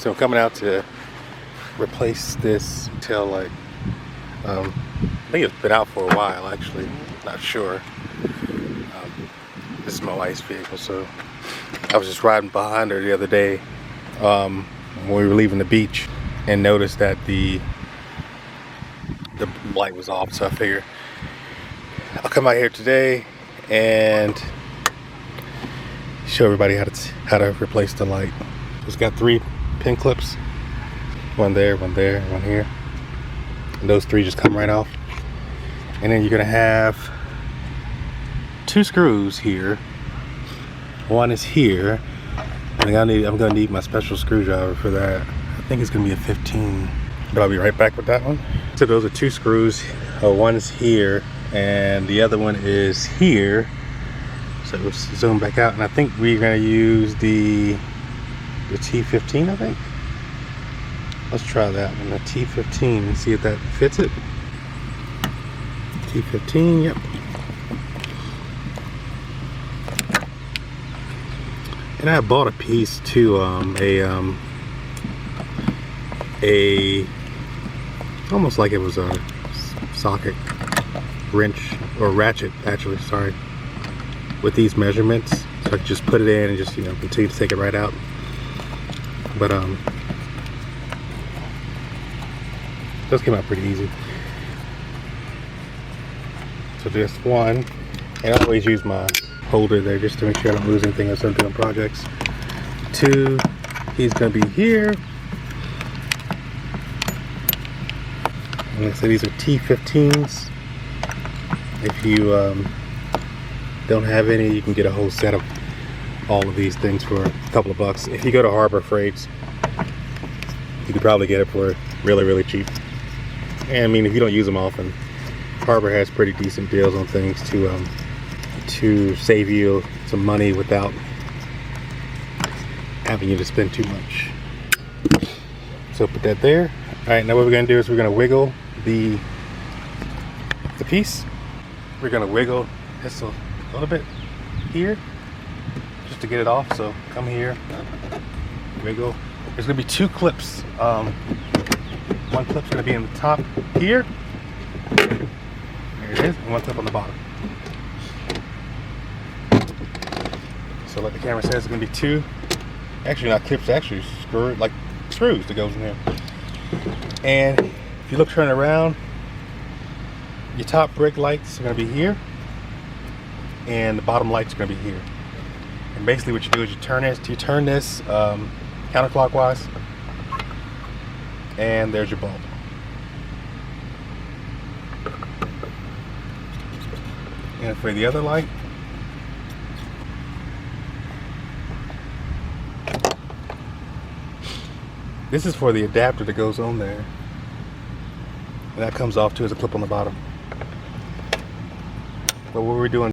So I'm coming out to replace this tail light. I think it's been out for a while actually, not sure. This is my wife's vehicle, so I was just riding behind her the other day when we were leaving the beach and noticed that the light was off, so I figured I'll come out here today and show everybody how to replace the light. It's got 3 pin clips, one there, one here, and those 3 just come right off. And then you're gonna have 2 screws here. One is here, and I'm gonna need my special screwdriver for that. I think it's gonna be a 15, but I'll be right back with that one. So those are 2 screws. One is here, and the other one is here. So let's zoom back out, and I think we're gonna use the T15, I think. Let's try that one, the T15, and see if that fits it. T15, yep. And I bought a piece too, almost like it was a socket wrench or ratchet, actually, sorry, with these measurements, so I could just put it in and just, you know, continue to take it right out. But those came out pretty easy. So just one, and I always use my holder there just to make sure I don't lose anything as I'm doing projects. 2, he's gonna be here. And like I said, these are T15s. If you don't have any, you can get a whole set of all of these things for a couple of bucks. If you go to Harbor Freights, you could probably get it for really, really cheap. And I mean, if you don't use them often, Harbor has pretty decent deals on things to save you some money without having you to spend too much. So put that there. All right, now what we're gonna do is we're gonna wiggle the piece. We're gonna wiggle this a little bit here just to get it off. So come here, wiggle. There's gonna be 2 clips. One clip's gonna be in the top here. There it is, and one clip on the bottom. So like the camera says, it's gonna be 2. Actually not clips, actually screw, like screws that goes in there. And if you look, turn around, your top brake lights are gonna be here, and the bottom lights are gonna be here. And basically what you do is you turn this counterclockwise, and there's your bulb. And for the other light, this is for the adapter that goes on there, and that comes off too as a clip on the bottom. But what we're doing